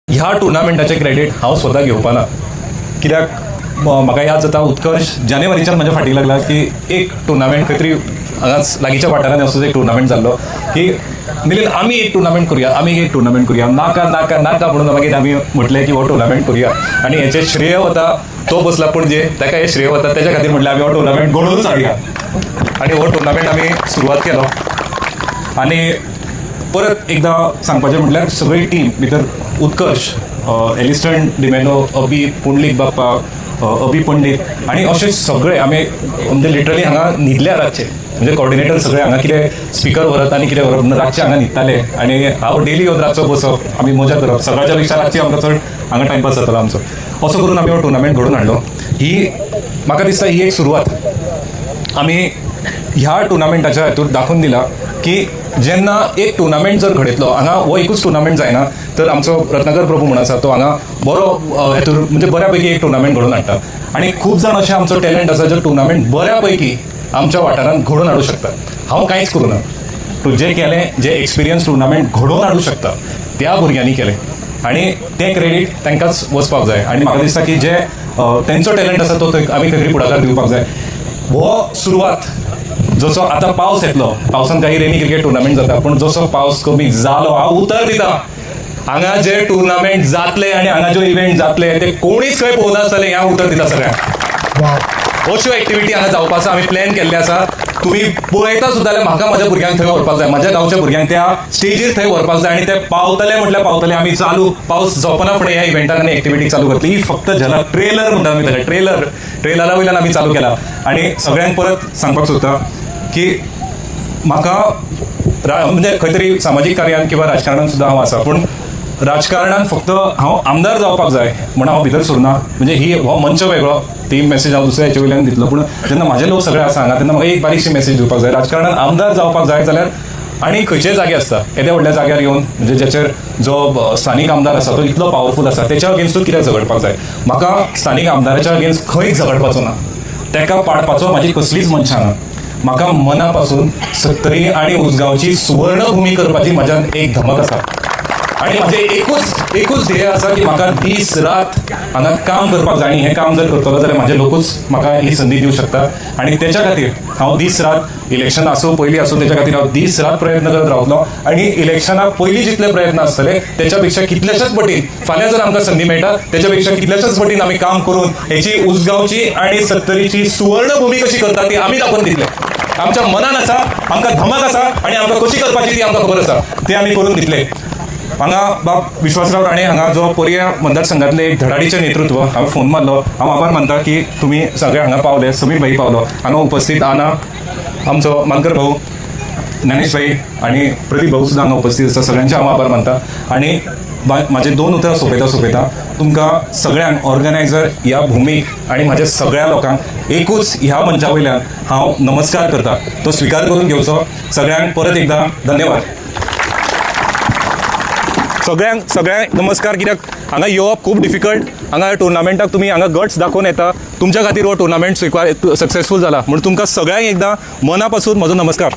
ह्या टुर्नामेंटाचे क्रेडीट हांव स्वता घेवपा ना, कित्याक म्हाका याद जाता उत्कर्श जानेवारीच्यान म्हज्या फाटीक लागला की एक टुर्नामेंट खंय तरी हांगाच लागींच्या वाठारांत असोच एक टुर्नामेंट जाल्लो की मिलीन आमी एक टुर्नामेंट करुया नाका नाका नाका म्हणून मागीर आमी म्हटलें की हो टुर्नामेंट करुया आनी हेचें श्रेय वता तो बसला पणजे, ताका हें श्रेय वता तेच्या खातीर म्हटलें आमी हो टुर्नामेंट घडोवनूच हाडया आनी हो टुर्नामेंट आमी सुरवात केलो. आनी परत एकदां सांगपाचें म्हटल्यार सगळी टीम भितर उत्कर्श, एलिस्टन डिमेनो, अबी पुंडलीक बाप्पा, अबी पंडीत आनी अशे सगळे आमी म्हणजे लिटरली हांगा न्हिदल्या रातचे, म्हणजे कॉर्डिनेटर सगळे हांगा कितें स्पिकर व्हरत आनी कितें व्हरप रातचे हांगा न्हिदताले आनी हांव डेली येवन रातचो बसप आमी मजा करप. सकाळच्या पेक्षा रातची आमकां चड हांगा टायमपास जातालो आमचो. असो करून आमी हो टुर्नामेंट घडोवन हाडलो. ही म्हाका दिसता ही एक सुरवात आमी ह्या टुर्नामेंटाच्या हातूंत दाखोवन दिला की जेन्ना एक टुर्नामेंट जर घडयतलो, हांगा हो एकूच टुर्नामेंट जायना तर आमचो रत्नाकर प्रभू म्हणून आसा तो हांगा बरो हेतूर म्हणजे बऱ्यापैकी एक टुर्नामेंट घडोवन हाडटा आनी खूब जाण अशें आमचो टॅलंट आसा जो टुर्नामेंट बऱ्यापैकी आमच्या वाठारांत घडोवन हाडूं शकता. हांव कांयच करूं ना, तूं जें केलें जे एक्सपिरियन्स टुर्नामेंट घडोवन हाडूं शकता त्या भुरग्यांनी केलें आनी तें क्रेडीट तांकांच वचपाक जाय. आनी म्हाका दिसता की जे तेंचो टॅलंट आसा तो आमी खंय तरी फुडाकार दिवपाक जाय. हो सुरवात जसो आतां पावस येतलो, पावसान काही रेनी क्रिकेट टुर्नामेंट जाता, पूण जसो पावस कमी जालो हांव उतर दिता हांगा जे टुर्नामेंट जातले आनी हांगा जो इव्हेंट जातले ते कोणीच खंय पळोवना आसतले, ह्या उतर दिता सगळ्यांक. अश्यो एक्टिविटी हांगा जावपा आसा, आमी प्लॅन केल्ले आसा. तुम्ही पळयता सुद्दां जाल्यार म्हाका म्हाज्या भुरग्यांक थंय व्हरपाक जाय, म्हाज्या गांवच्या भुरग्यांक त्या स्टेजीर थंय व्हरपाक जाय आनी ते पावतले म्हटल्यार पावतले. आमी चालू पावस जावपना फुडें ह्या इव्हेंटान आनी एक्टिविटी चालू करतली. ही फक्त झाला ट्रेलर म्हणटा आमी ताका, ट्रेलरा वयल्यान आमी चालू केला. आनी सगळ्यांक परत सांगपाक सोदता की म्हाका म्हणजे खंय तरी सामाजीक कार्यान किंवा राजकारणान सुद्दां हांव आसा, पूण राजकारणान फक्त हांव आमदार जावपाक जाय म्हणून हांव भितर सरना. म्हणजे हो मंच वेगळो, ती मेसेज हांव दुसऱ्या हेचे वयल्यान दितलो, पूण जेन्ना म्हाजे लोक सगळे आसा हांगा तेन्ना म्हाका एक बारीकशी मेसेज दिवपाक जाय. राजकारणान आमदार जावपाक जाय जाल्यार आनी खंयचेय जागे आसता येद्या व्हडल्या जाग्यार येवन म्हणजे जेचेर जो स्थानीक आमदार आसा तो इतलो पावरफूल आसा तेच्या अगेन्स्टूच कित्याक झगडपाक जाय. म्हाका स्थानीक आमदाराच्या अगेन्स्ट खंयच झगडपाचो ना, ताका पाडपाचो म्हाजी कसलीच मनशा ना. म्हाका मना पासून सत्तरी आनी उसगांवची सुवर्ण भूमी करपाची म्हाज्यान एक धमक आसा आनी म्हाजें एकूच ध्येय आसा की म्हाका दीस रात हांगा काम करपाक जाय. आनी हें काम जर करतलो जाल्यार म्हाजे लोकूच म्हाका ही संदी दिवंक शकता आनी तेच्या खातीर हांव दीस रात इलेक्शन आसूं पयलीं आसूं तेच्या खातीर हांव दीस रात प्रयत्न करत रावतलो. आनी इलेक्शना पयलीं जितले प्रयत्न आसतले तेच्या पेक्षा कितलेशेच पटीन फाल्यां जर आमकां संदी मेळटा तेच्या पेक्षा कितलेशेच पटीन आमी काम करून हेची उसगांवची आनी सत्तरीची सुवर्ण भूमी कशी करता ती आमी दाखोवन दितले. आमच्या मनान आसा, आमकां धमक आसा आनी आमकां कशी करपाची ती आमकां खबर आसा, ते आमी करून दितले. हांगा बाब विश्वासराव राणे हांगा जो पर्या मतदारसंघातले एक धडाडीचें नेतृत्व हांवें फोन मारलो. हांव आभार मानता की तुमी सगळे हांगा पावले. समीर भाई पावलो हांगा उपस्थित आना, आमचो मानकर भाऊ, ज्ञानेश भाई आनी प्रदीप भाऊ सुद्दां हांगा उपस्थित आसा. सगळ्यांचे हांव आभार मानता. आनी म्हाजे दोन उतरां सोंपयता तुमकां सगळ्यांक ऑर्गनायझर ह्या भुमीक आनी म्हाज्या सगळ्या लोकांक एकूच ह्या मंचा वयल्यान हांव नमस्कार करता, तो स्विकार करून घेवचो. सगळ्यांक परत एकदां धन्यवाद. सगळ्यांक नमस्कार. कित्याक हांगा येवप खूब डिफिकल्ट, हांगा टुर्नामेंटाक तुमी हांगा गट्स दाखोवन येता, तुमच्या खातीर हो टुर्नामेंट सक्सेसफूल जाला म्हणून तुमकां सगळ्यांक एकदां मना पासून म्हजो नमस्कार.